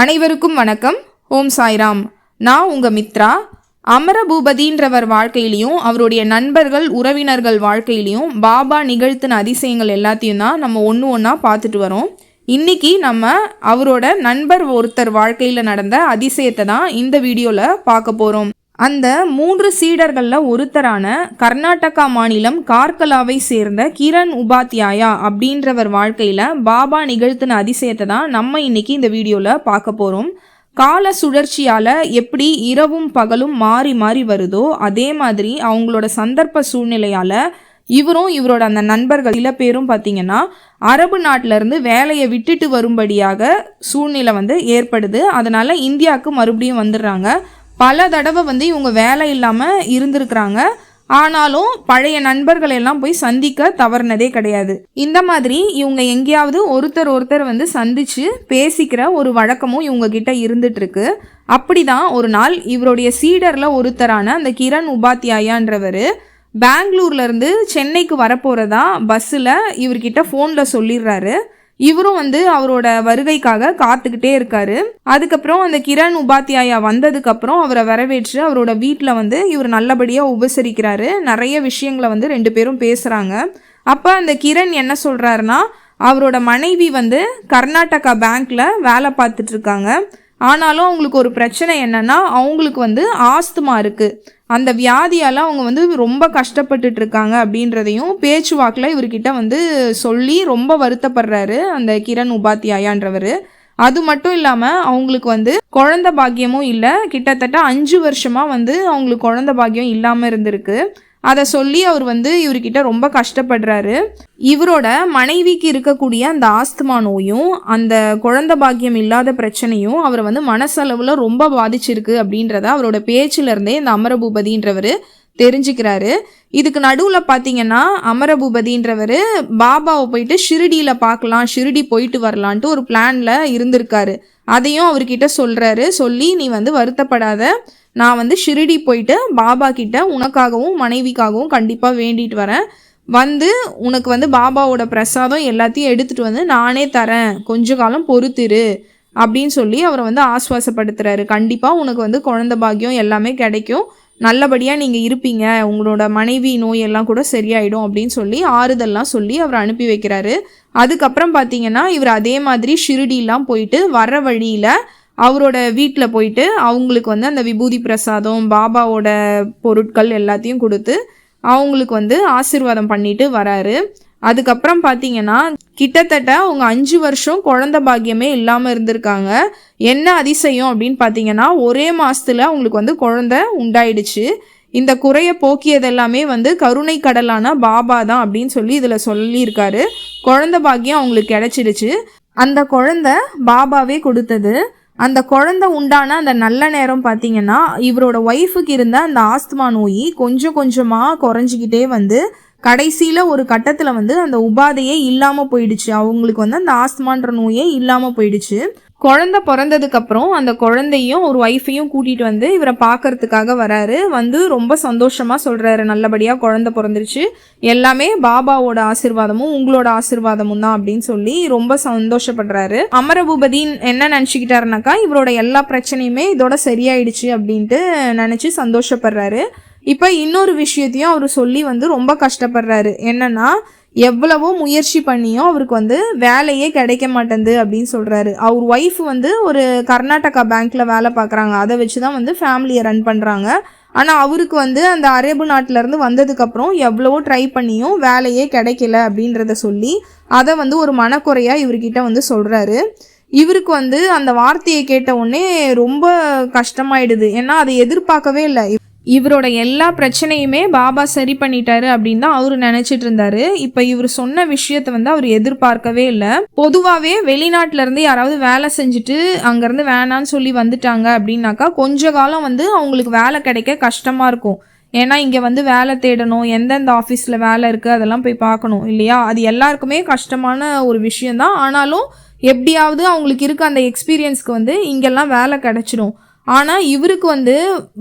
அனைவருக்கும் வணக்கம். ஓம் சாய்ராம். நான் உங்கள் மித்ரா. அமரபூபதின்றவர் வாழ்க்கையிலையும் அவருடைய நண்பர்கள் உறவினர்கள் வாழ்க்கையிலையும் பாபா நிகழ்த்தின அதிசயங்கள் எல்லாத்தையும் தான் நம்ம ஒன்று ஒன்றா பார்த்துட்டு வரோம். இன்றைக்கி நம்ம அவரோட நண்பர் ஒருத்தர் வாழ்க்கையில் நடந்த அதிசயத்தை தான் இந்த வீடியோவில் பார்க்க போகிறோம். அந்த 3 சீடர்களில் ஒருத்தரான கர்நாடகா மாநிலம் கார்கலாவை சேர்ந்த கிரண் உபாத்யாயா அப்படின்றவர் வாழ்க்கையில் பாபா நிகழ்த்தின அதிசயத்தை தான் நம்ம இன்னைக்கு இந்த வீடியோவில் பார்க்க போகிறோம். கால சுழற்சியால் எப்படி இரவும் பகலும் மாறி மாறி வருதோ அதே மாதிரி அவங்களோட சந்தர்ப்ப சூழ்நிலையால் இவரோட அந்த நண்பர்கள் சில பேரும் பார்த்தீங்கன்னா அரபு நாட்டிலேருந்து வேலையை விட்டுட்டு வரும்படியாக சூழ்நிலை ஏற்படுது. அதனால் இந்தியாவுக்கு மறுபடியும் வந்துடுறாங்க. பல தடவை இவங்க வேலை இல்லாமல் இருந்திருக்கிறாங்க. ஆனாலும் பழைய நண்பர்கள் எல்லாம் போய் சந்திக்க தவறுனதே கிடையாது. இந்த மாதிரி இவங்க எங்கேயாவது ஒருத்தர் சந்திச்சு பேசிக்கிற ஒரு வழக்கமும் இவங்க கிட்ட இருந்துட்டு இருக்கு. அப்படிதான் ஒரு நாள் இவருடைய சீடர்ல ஒருத்தரான அந்த கிரண் உபாத்யாயான்றவர் பெங்களூர்லேருந்து சென்னைக்கு வரப்போகிறதா பஸ்ஸில் இவர்கிட்ட ஃபோனில் சொல்லிடுறாரு. இவரும் அவரோட வருகைக்காக காத்துக்கிட்டே இருக்காரு. அதுக்கப்புறம் அந்த கிரண் உபாத்யாயா வந்ததுக்கப்புறம் அவரை வரவேற்று அவரோட வீட்டில் இவர் நல்லபடியாக உபசரிக்கிறாரு. நிறைய விஷயங்களை 2 பேரும் பேசுகிறாங்க. அப்போ அந்த கிரண் என்ன சொல்கிறாருன்னா, அவரோட மனைவி கர்நாடகா பேங்க்கில் வேலை பார்த்துட்டு இருக்காங்க. ஆனாலும் அவங்களுக்கு ஒரு பிரச்சனை என்னன்னா, அவங்களுக்கு ஆஸ்துமா இருக்குது. அந்த வியாதியால் அவங்க ரொம்ப கஷ்டப்பட்டுட்டு இருக்காங்க அப்படின்றதையும் பேச்சுவாக்கில் இவர்கிட்ட சொல்லி ரொம்ப வருத்தப்படுறாரு அந்த கிரண் உபாத்யாயான்றவர். அது மட்டும் இல்லாமல் அவங்களுக்கு குழந்தை பாக்கியமும் இல்லை. கிட்டத்தட்ட 5 வருஷமாக அவங்களுக்கு குழந்தை பாக்கியம் இல்லாமல் இருந்திருக்கு. அதை சொல்லி அவர் இவர்கிட்ட ரொம்ப கஷ்டப்படுறாரு. இவரோட மனைவிக்கு இருக்கக்கூடிய அந்த ஆஸ்துமா நோயும் அந்த குழந்தை பாக்கியம் இல்லாத பிரச்சனையும் அவரை மனசளவில் ரொம்ப பாதிச்சிருக்கு அப்படின்றத அவரோட பேச்சிலருந்தே இந்த அமரபூபதின்றவர் தெரிஞ்சுக்கிறாரு. இதுக்கு நடுவில் பார்த்தீங்கன்னா அமரபூபதின்றவர் பாபாவை போயிட்டு ஷிரடியில் பார்க்கலாம், ஷிரடி போயிட்டு வரலான்ட்டு ஒரு பிளானில் இருந்திருக்காரு. அதையும் அவர்கிட்ட சொல்கிறாரு. சொல்லி நீ வருத்தப்படாத, நான் ஷிரடி போயிட்டு பாபா கிட்ட உனக்காகவும் மனைவிக்காகவும் கண்டிப்பாக வேண்டிட்டு வரேன். உனக்கு பாபாவோட பிரசாதம் எல்லாத்தையும் எடுத்துகிட்டு நானே தரேன், கொஞ்ச காலம் பொறுத்திரு அப்படின்னு சொல்லி அவரை ஆஸ்வாசப்படுத்துறாரு. கண்டிப்பாக உனக்கு குழந்தை பாக்கியம் எல்லாமே கிடைக்கும், நல்லபடியாக நீங்கள் இருப்பீங்க, உங்களோட மனைவி நோயெல்லாம் கூட சரியாயிடும் அப்படின்னு சொல்லி ஆறுதல்லாம் சொல்லி அவரை அனுப்பி வைக்கிறாரு. அதுக்கப்புறம் பார்த்தீங்கன்னா இவர் அதே மாதிரி ஷிரடிலாம் போயிட்டு வர்ற வழியில் அவரோட வீட்டில் போயிட்டு அவங்களுக்கு அந்த விபூதி பிரசாதம் பாபாவோட பொருட்கள் எல்லாத்தையும் கொடுத்து அவங்களுக்கு ஆசீர்வாதம் பண்ணிட்டு வராரு. அதுக்கப்புறம் பார்த்தீங்கன்னா கிட்டத்தட்ட அவங்க 5 வருஷம் குழந்தை பாக்கியமே இல்லாமல் இருந்திருக்காங்க. என்ன அதிசயம் அப்படின்னு பார்த்தீங்கன்னா ஒரே மாதத்தில் அவங்களுக்கு குழந்தை உண்டாயிடுச்சு. இந்த குறையை போக்கியது எல்லாமே கருணை கடலான பாபா தான் அப்படின்னு சொல்லி இதில் சொல்லியிருக்காரு. குழந்தை பாக்கியம் அவங்களுக்கு கிடைச்சிடுச்சு. அந்த குழந்தை பாபாவே கொடுத்தது. அந்த குழந்தை உண்டான அந்த நல்ல நேரம் பார்த்தீங்கன்னா இவரோட ஒய்ஃபுக்கு இருந்த அந்த ஆஸ்துமா நோய் கொஞ்சம் கொஞ்சமாக குறைஞ்சிக்கிட்டே கடைசியில் ஒரு கட்டத்தில் அந்த உபாதையே இல்லாமல் போயிடுச்சு. அவங்களுக்கு அந்த ஆஸ்துமான்ற நோயே இல்லாமல் போயிடுச்சு. குழந்தை பிறந்ததுக்கப்புறம் அந்த குழந்தையும் ஒரு ஒய்ஃபையும் கூட்டிகிட்டு இவரை பார்க்கறதுக்காக வராரு. ரொம்ப சந்தோஷமாக சொல்கிறாரு, நல்லபடியாக குழந்தை பிறந்துருச்சு, எல்லாமே பாபாவோட ஆசீர்வாதமும் உங்களோட ஆசீர்வாதமும் தான் அப்படின்னு சொல்லி ரொம்ப சந்தோஷப்படுறாரு. அமரபூபதின் என்ன நினச்சிக்கிட்டாருனாக்கா இவரோட எல்லா பிரச்சனையுமே இதோட சரியாயிடுச்சு அப்படின்ட்டு நினச்சி சந்தோஷப்படுறாரு. இப்போ இன்னொரு விஷயத்தையும் அவர் சொல்லி ரொம்ப கஷ்டப்படுறாரு. என்னன்னா எவ்வளவோ முயற்சி பண்ணியும் அவருக்கு வேலையே கிடைக்க மாட்டேங்குது அப்படின்னு சொல்கிறாரு. அவர் ஒய்ஃப் ஒரு கர்நாடகா பேங்க்கில் வேலை பார்க்குறாங்க. அதை வச்சு தான் ஃபேமிலியை ரன் பண்ணுறாங்க. ஆனால் அவருக்கு அந்த அரபு நாட்டிலேருந்து வந்ததுக்கப்புறம் எவ்வளவோ ட்ரை பண்ணியும் வேலையே கிடைக்கல அப்படின்றத சொல்லி அதை ஒரு மனக்குறையாக இவர்கிட்ட சொல்கிறாரு. இவருக்கு அந்த வார்த்தையை கேட்ட உடனே ரொம்ப கஷ்டமாயிடுது. ஏன்னா அதை எதிர்பார்க்கவே இல்லை. இவரோட எல்லா பிரச்சனையுமே பாபா சரி பண்ணிட்டாரு அப்படின்னு தான் அவரு நினைச்சிட்டு இருந்தாரு. இப்போ இவர் சொன்ன விஷயத்த அவர் எதிர்பார்க்கவே இல்லை. பொதுவாகவே வெளிநாட்டுல இருந்து யாராவது வேலை செஞ்சுட்டு அங்கேருந்து வேணான்னு சொல்லி வந்துட்டாங்க அப்படின்னாக்கா கொஞ்ச காலம் அவங்களுக்கு வேலை கிடைக்க கஷ்டமா இருக்கும். ஏன்னா இங்கே வேலை தேடணும், எந்தெந்த ஆஃபீஸில் வேலை இருக்குது அதெல்லாம் போய் பார்க்கணும் இல்லையா. அது எல்லாருக்குமே கஷ்டமான ஒரு விஷயந்தான். ஆனாலும் எப்படியாவது அவங்களுக்கு இருக்க அந்த எக்ஸ்பீரியன்ஸ்க்கு இங்கெல்லாம் வேலை கிடைச்சிடும். ஆனால் இவருக்கு வந்து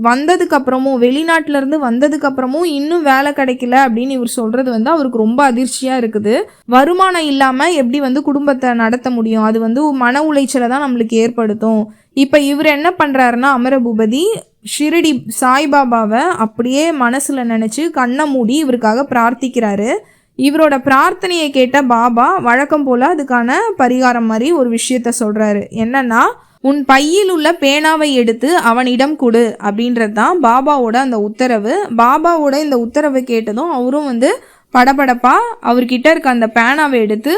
வந்ததுக்கப்புறமும் வெளிநாட்டிலேருந்து வந்ததுக்கப்புறமும் இன்னும் வேலை கிடைக்கல அப்படின்னு இவர் சொல்கிறது வந்து அவருக்கு ரொம்ப அதிர்ச்சியாக இருக்குது. வருமானம் இல்லாமல் எப்படி வந்து குடும்பத்தை நடத்த முடியும்? அது வந்து மன உளைச்சலை தான் நம்மளுக்கு ஏற்படுத்தும். இப்போ இவர் என்ன பண்ணுறாருன்னா, அமரபூபதி ஷிரடி சாய்பாபாவை அப்படியே மனசில் நினச்சி கண்ணை மூடி இவருக்காக பிரார்த்திக்கிறாரு. இவரோட பிரார்த்தனையை கேட்ட பாபா வழக்கம் போல் அதுக்கான பரிகாரம் மாதிரி ஒரு விஷயத்த சொல்கிறாரு. என்னன்னா, உன் பையில் உள்ள பேனாவை எடுத்து அவனிடம் கொடு அப்படின்றது தான் பாபாவோட அந்த உத்தரவு. பாபாவோட இந்த உத்தரவை கேட்டதும் அவரும் வந்து படபடப்பா அவர்கிட்ட இருக்க அந்த பேனாவை எடுத்து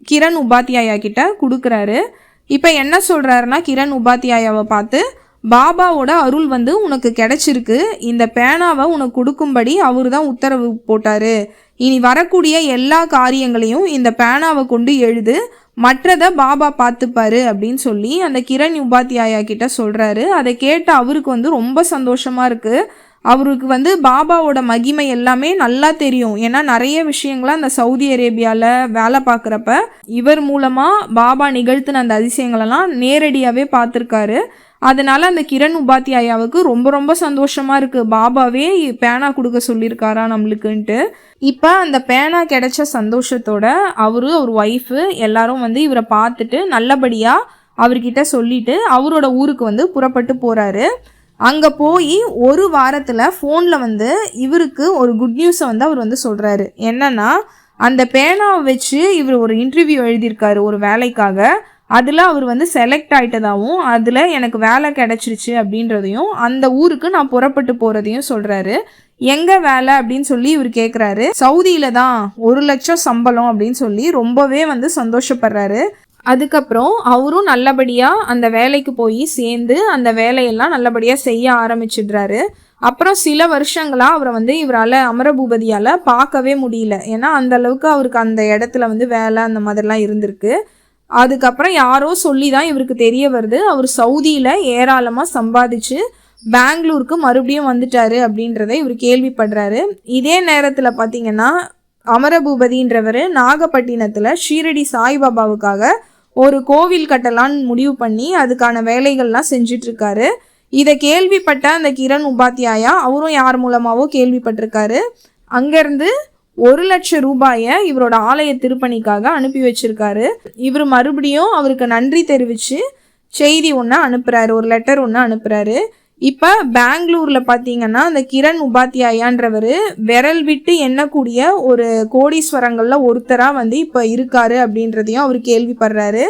கிரண் உபாத்யாயா கிட்ட கொடுக்குறாரு. இப்போ என்ன சொல்கிறாருன்னா, கிரண் உபாத்யாயாவை பார்த்து, பாபாவோட அருள் வந்து உனக்கு கிடைச்சிருக்கு, இந்த பேனாவை உனக்கு கொடுக்கும்படி அவர் தான் உத்தரவு போட்டார், இனி வரக்கூடிய எல்லா காரியங்களையும் இந்த பேனாவை கொண்டு எழுது, மற்றதை பாபா பார்த்துப்பாரு அப்படின்னு சொல்லி அந்த கிரண் உபாத்யாயா கிட்ட சொல்கிறாரு. அதை கேட்ட அவருக்கு வந்து ரொம்ப சந்தோஷமாக இருக்குது. அவருக்கு வந்து பாபாவோட மகிமை எல்லாமே நல்லா தெரியும். ஏன்னா நிறைய விஷயங்களை அந்த சவுதி அரேபியாவில் வேலை பார்க்குறப்ப இவர் மூலமாக பாபா நிகழ்த்தின அந்த அதிசயங்களெல்லாம் நேரடியாகவே பார்த்துருக்காரு. அதனால அந்த கிரண் உபாத்யாயாவுக்கு ரொம்ப ரொம்ப சந்தோஷமாக இருக்குது, பாபாவே பேனா கொடுக்க சொல்லியிருக்காரா நம்மளுக்குன்ட்டு. இப்போ அந்த பேனா கிடைச்ச சந்தோஷத்தோட அவர் ஒய்ஃபு எல்லாரும் வந்து இவரை பார்த்துட்டு நல்லபடியாக அவர்கிட்ட சொல்லிட்டு அவரோட ஊருக்கு வந்து புறப்பட்டு போகிறாரு. அங்கே போய் ஒரு வாரத்தில் ஃபோனில் வந்து இவருக்கு ஒரு குட் நியூஸை வந்து அவர் வந்து சொல்கிறாரு. என்னன்னா, அந்த பேனாவை வச்சு இவர் ஒரு இன்டர்வியூ எழுதியிருக்காரு ஒரு வேலைக்காக. அதில் அவர் வந்து செலக்ட் ஆகிட்டதாகவும் அதில் எனக்கு வேலை கிடச்சிருச்சு அப்படின்றதையும் அந்த ஊருக்கு நான் புறப்பட்டு போகிறதையும் சொல்கிறாரு. எங்கே வேலை அப்படின்னு சொல்லி இவர் கேட்குறாரு. சவுதியில் தான், 1 லட்சம் சம்பளம் அப்படின்னு சொல்லி ரொம்பவே வந்து சந்தோஷப்படுறாரு. அதுக்கப்புறம் அவரும் நல்லபடியாக அந்த வேலைக்கு போய் சேர்ந்து அந்த வேலையெல்லாம் நல்லபடியாக செய்ய ஆரம்பிச்சிடுறாரு. அப்புறம் சில வருஷங்களாக அவரை வந்து இவரால் அமரபூபதியால் பார்க்கவே முடியல. ஏன்னா அந்த அளவுக்கு அவருக்கு அந்த இடத்துல வந்து வேலை அந்த மாதிரிலாம் இருந்திருக்கு. அதுக்கப்புறம் யாரோ சொல்லி தான் இவருக்கு தெரிய வருது, அவர் சவுதியில் ஏராளமாக சம்பாதிச்சு பெங்களூருக்கு மறுபடியும் வந்துட்டாரு அப்படின்றத இவர் கேள்விப்படுறாரு. இதே நேரத்தில் பார்த்தீங்கன்னா அமரபூபதின்றவர் நாகப்பட்டினத்தில் ஷீரடி சாய்பாபாவுக்காக ஒரு கோவில் கட்டலான்னு முடிவு பண்ணி அதுக்கான வேலைகள்லாம் செஞ்சிட்ருக்காரு. இதை கேள்விப்பட்ட அந்த கிரண் உபாத்யாயா அவரும் யார் மூலமாகவோ கேள்விப்பட்டிருக்காரு. அங்கேருந்து 1 லட்சம் ரூபாயை இவரோட ஆலய திருப்பணிக்காக அனுப்பி வச்சிருக்காரு. இவர் மறுபடியும் அவருக்கு நன்றி தெரிவித்து செய்தி ஒன்று அனுப்புகிறாரு, ஒரு லெட்டர் ஒன்று அனுப்புகிறாரு. இப்போ பெங்களூரில் பார்த்தீங்கன்னா அந்த கிரண் உபாத்யாயான்றவர் விரல் விட்டு எண்ணக்கூடிய ஒரு கோடீஸ்வரங்களில் ஒருத்தராக வந்து இப்போ இருக்காரு அப்படின்றதையும் அவர் கேள்விப்படுறாரு.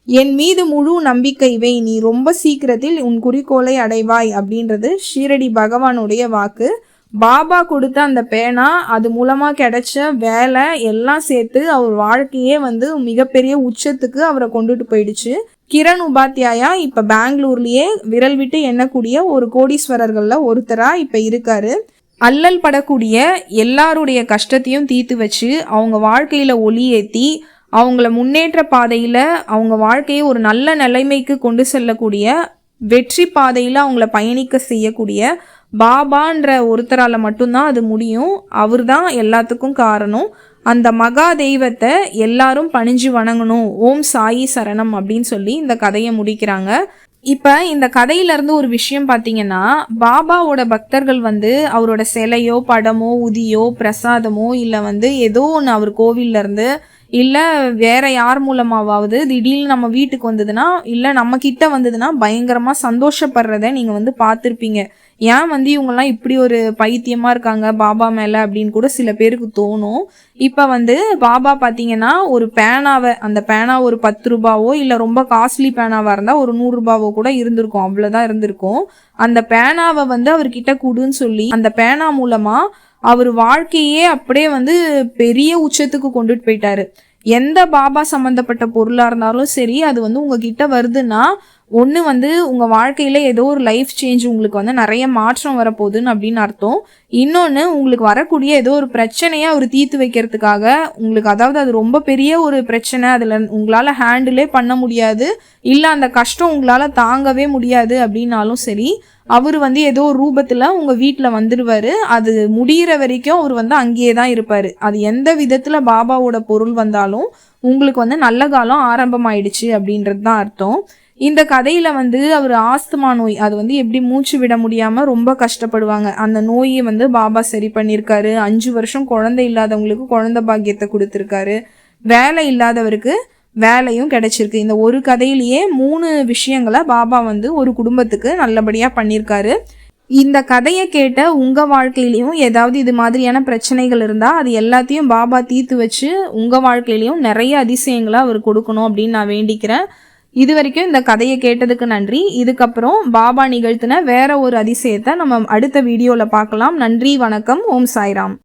என் மீது முழு நம்பிக்கை வை, நீ ரொம்ப சீக்கிரத்தில் உன் குறிக்கோளை அடைவாய் அப்படின்றது ஷீரடி பகவானுடைய வாக்கு. பாபா கொடுத்த அந்த பேனா, அது மூலமாக கிடைச்ச வேலை எல்லாம் சேர்த்து அவர் வாழ்க்கையே வந்து மிகப்பெரிய உச்சத்துக்கு அவரை கொண்டுட்டு போயிடுச்சு. கிரண் உபாத்யாயா இப்போ பெங்களூர்லேயே விரல் விட்டு எண்ணக்கூடிய ஒரு கோடீஸ்வரர்களில் ஒருத்தராக இப்போ இருக்காரு. அல்லல் படக்கூடிய எல்லாருடைய கஷ்டத்தையும் தீர்த்து வச்சு அவங்க வாழ்க்கையில் ஒளி ஏற்றி அவங்கள முன்னேற்ற பாதையில் அவங்க வாழ்க்கையை ஒரு நல்ல நிலைமைக்கு கொண்டு செல்லக்கூடிய வெற்றி பாதையில் அவங்கள பயணிக்க செய்யக்கூடிய பாபான்ற ஒருத்தரால் மட்டும்தான் அது முடியும். அவர் தான் எல்லாத்துக்கும் காரணம். அந்த மகா தெய்வத்தை எல்லாரும் பணிஞ்சு வணங்கணும், ஓம் சாயி சரணம் அப்படின்னு சொல்லி இந்த கதையை முடிக்கிறாங்க. இப்போ இந்த கதையிலேருந்து ஒரு விஷயம் பார்த்தீங்கன்னா, பாபாவோட பக்தர்கள் வந்து அவரோட சிலையோ படமோ உதியோ பிரசாதமோ இல்லை வந்து ஏதோ ஒன்று அவர் கோவில்லேருந்து இல்லை வேற யார் மூலமாவது திடீர்னு நம்ம வீட்டுக்கு வந்ததுன்னா இல்லை நம்ம கிட்ட வந்ததுன்னா பயங்கரமாக சந்தோஷப்படுறத நீங்கள் வந்து பார்த்துருப்பீங்க. ஏன் வந்து இவங்கெல்லாம் இப்படி ஒரு பைத்தியமாக இருக்காங்க பாபா மேலே அப்படின்னு கூட சில பேருக்கு தோணும். இப்போ வந்து பாபா பார்த்தீங்கன்னா ஒரு பேனாவை, அந்த பேனா ஒரு 10 ரூபாவோ இல்லை ரொம்ப காஸ்ட்லி பேனாவாக இருந்தால் ஒரு 100 ரூபாவோ கூட இருந்திருக்கும், அவ்வளோதான் இருந்திருக்கும். அந்த பேனாவை வந்து அவர்கிட்ட கொடுன்னு சொல்லி அந்த பேனா மூலமாக அவர் வாழ்க்கையே அப்படியே வந்து பெரிய உச்சத்துக்கு கொண்டுட்டு போயிட்டாரு. எந்த பாபா சம்மந்தப்பட்ட பொருளாக இருந்தாலும் சரி, அது வந்து உங்ககிட்ட வருதுன்னா ஒன்று வந்து உங்கள் வாழ்க்கையில் ஏதோ ஒரு லைஃப் சேஞ்ச், உங்களுக்கு வந்து நிறைய மாற்றம் வரப்போகுதுன்னு அப்படின்னு அர்த்தம். இன்னொன்று, உங்களுக்கு வரக்கூடிய ஏதோ ஒரு பிரச்சனையை அவர் தீர்த்து வைக்கிறதுக்காக உங்களுக்கு, அதாவது அது ரொம்ப பெரிய ஒரு பிரச்சனை, அதில் உங்களால் ஹேண்டிலே பண்ண முடியாது, இல்லை அந்த கஷ்டம் உங்களால் தாங்கவே முடியாது அப்படின்னாலும் சரி, அவர் வந்து ஏதோ ஒரு ரூபத்தில் உங்கள் வீட்டில் வந்துடுவார். அது முடிகிற வரைக்கும் அவர் வந்து அங்கேயே தான் இருப்பார். அது எந்த விதத்தில் பாபாவோட பொருள் வந்தாலும் உங்களுக்கு வந்து நல்ல காலம் ஆரம்பமாயிடுச்சு அப்படின்றது தான் அர்த்தம். இந்த கதையில் வந்து அவர் ஆஸ்துமா நோய், அது வந்து எப்படி மூச்சு விட முடியாமல் ரொம்ப கஷ்டப்படுவாங்க. அந்த நோயை வந்து பாபா சரி பண்ணியிருக்காரு. 5 வருஷம் குழந்தை இல்லாதவங்களுக்கு குழந்தை பாக்கியத்தை கொடுத்துருக்காரு. வேலை இல்லாதவருக்கு வேலையும் கிடைச்சிருக்கு. இந்த ஒரு கதையிலேயே 3 விஷயங்களை பாபா வந்து ஒரு குடும்பத்துக்கு நல்லபடியாக பண்ணியிருக்காரு. இந்த கதையை கேட்ட உங்கள் வாழ்க்கையிலையும் ஏதாவது இது மாதிரியான பிரச்சனைகள் இருந்தால் அது எல்லாத்தையும் பாபா தீர்த்து வச்சு உங்கள் வாழ்க்கையிலையும் நிறைய அதிசயங்களை அவர் கொடுக்கணும் அப்படின்னு நான் வேண்டிக்கிறேன். இது வரைக்கும் இந்த கதையை கேட்டதுக்கு நன்றி. இதுக்கப்புறம் பாபா நிகழ்த்தின வேற ஒரு அதிசயத்தை நம்ம அடுத்த வீடியோவில் பார்க்கலாம். நன்றி, வணக்கம். ஓம் சாய்ராம்.